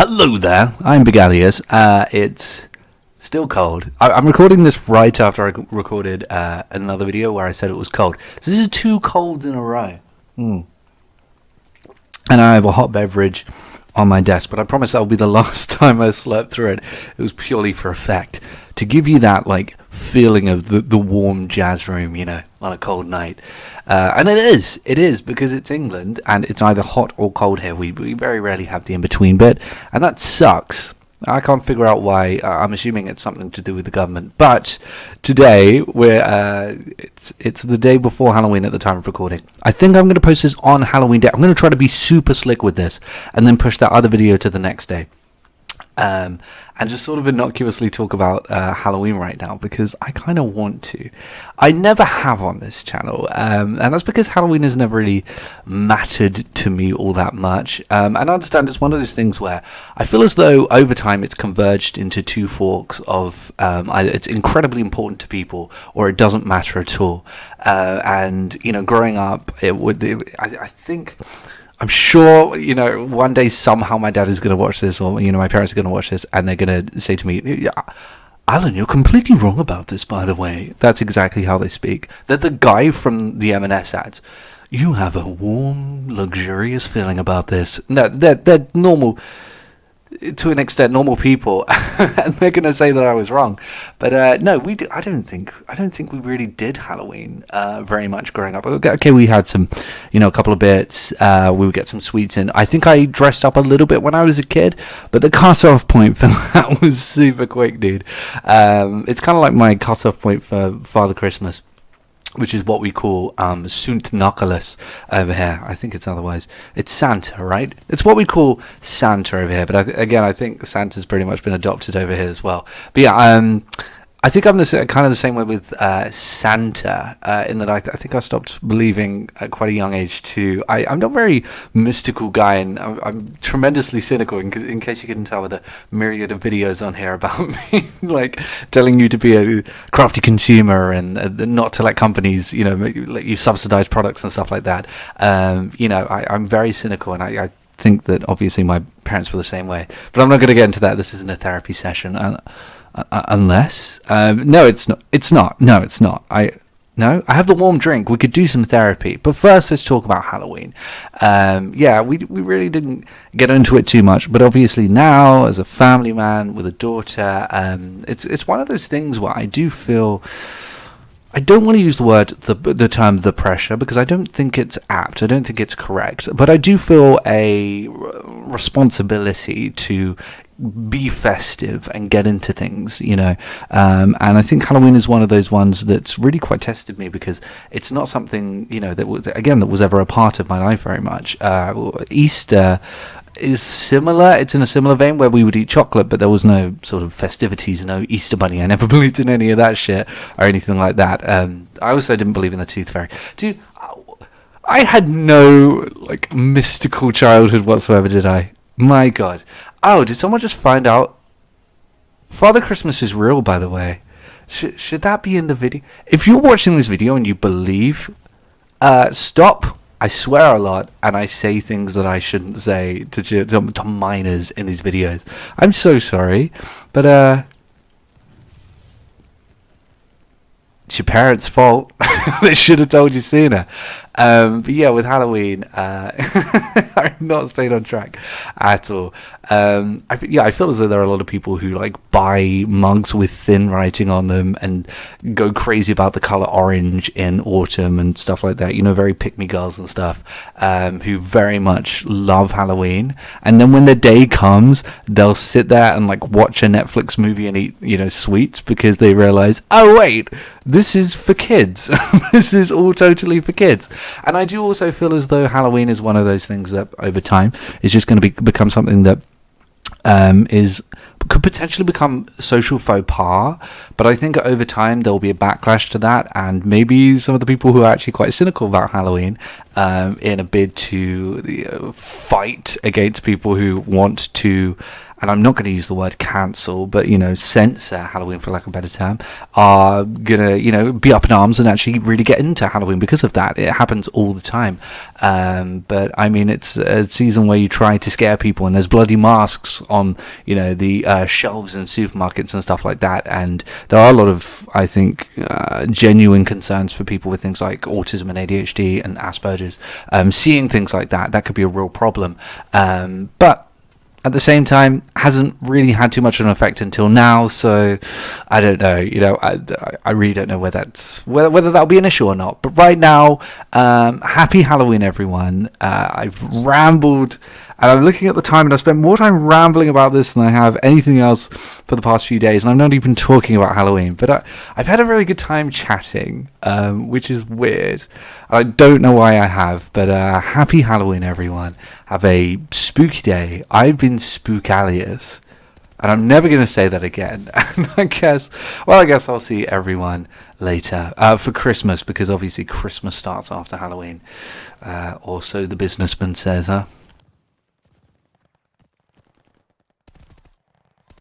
Hello there, I'm Big Alias. It's still cold. I'm recording this right after I recorded another video where I said it was cold. So this is 2 colds in a row. And I have a hot beverage on my desk, but I promise that'll be the last time I slurp through it. It was purely for effect, to give you that feeling of the warm jazz room, on a cold night. And it is because it's England and it's either hot or cold here. We very rarely have the in-between bit, and that sucks. I can't figure out why. I'm assuming it's something to do with the government. But today it's the day before Halloween at the time of recording. I think I'm going to post this on Halloween Day. I'm going to try to be super slick with this and then push that other video to the next day. And just sort of innocuously talk about Halloween right now, because I kind of want to. I never have on this channel, and that's because Halloween has never really mattered to me all that much. And I understand it's one of those things where I feel as though over time it's converged into 2 forks of either it's incredibly important to people or it doesn't matter at all. And growing up, I think. I'm sure, one day somehow my dad is going to watch this, or, my parents are going to watch this, and they're going to say to me, Alan, you're completely wrong about this, by the way. That's exactly how they speak. They're the guy from the M&S ads. You have a warm, luxurious feeling about this. No, they're normal, to an extent, normal people, and they're going to say that I was wrong. But no, we do. I don't think we really did Halloween very much growing up. Okay, we had some, a couple of bits. We would get some sweets in. I think I dressed up a little bit when I was a kid, but the cut-off point for that was super quick, dude. It's kind of like my cut-off point for Father Christmas, which is what we call Sunt Nicholas over here. I think it's otherwise. It's Santa, right? It's what we call Santa over here. But I think Santa's pretty much been adopted over here as well. But yeah, I think I'm kind of the same way with Santa, in that I think I stopped believing at quite a young age too. I'm not a very mystical guy, and I'm tremendously cynical, in case you couldn't tell with the myriad of videos on here about me, telling you to be a crafty consumer and not to let companies, let you subsidize products and stuff like that. I'm very cynical, and I think that obviously my parents were the same way. But I'm not going to get into that. This isn't a therapy session. Unless no, it's not. I have the warm drink. We could do some therapy, but first let's talk about Halloween. We really didn't get into it too much, but obviously now, as a family man with a daughter, it's one of those things where I do feel. I don't want to use the term the pressure, because I don't think it's apt. I don't think it's correct. But I do feel a responsibility to be festive and get into things, and I think Halloween is one of those ones that's really quite tested me, because it's not something, that was ever a part of my life very much. Easter is similar. It's in a similar vein, where we would eat chocolate, but there was no sort of festivities, no Easter bunny. I never believed in any of that shit or anything like that. I also didn't believe in the tooth fairy. Dude, I had no mystical childhood whatsoever, did I? My God. Oh, did someone just find out? Father Christmas is real, by the way. Should that be in the video? If you're watching this video and you believe, stop. I swear a lot, and I say things that I shouldn't say to minors in these videos. I'm so sorry, but it's your parents' fault. They should have told you sooner. But yeah, with Halloween, I'm not staying on track at all. I feel as though there are a lot of people who buy mugs with thin writing on them and go crazy about the color orange in autumn and stuff like that. Very pick-me girls and stuff, who very much love Halloween. And then when the day comes, they'll sit there and watch a Netflix movie and eat sweets, because they realize, oh wait, this is for kids. This is all totally for kids. And I do also feel as though Halloween is one of those things that over time is just going to become something that is could potentially become social faux pas, but I think over time there will be a backlash to that, and maybe some of the people who are actually quite cynical about Halloween, in a bid to fight against people who want to, and I'm not going to use the word cancel, but, censor Halloween, for lack of a better term, are going to, be up in arms and actually really get into Halloween because of that. It happens all the time. But, I mean, it's a season where you try to scare people, and there's bloody masks on, the shelves in supermarkets and stuff like that. And there are a lot of, I think, genuine concerns for people with things like autism and ADHD and Asperger's. Seeing things like that could be a real problem. But at the same time, hasn't really had too much of an effect until now, so I don't know. I really don't know whether that'll be an issue or not. But right now, happy Halloween, everyone. I've rambled, and I'm looking at the time, and I've spent more time rambling about this than I have anything else for the past few days, and I'm not even talking about Halloween. But I've had a very good time chatting, which is weird. I don't know why I have, but happy Halloween, everyone. Have a spooky day. I've been Spookalius, and I'm never going to say that again. And I guess I'll see everyone later for Christmas, because obviously Christmas starts after Halloween. Or so the businessman says, huh?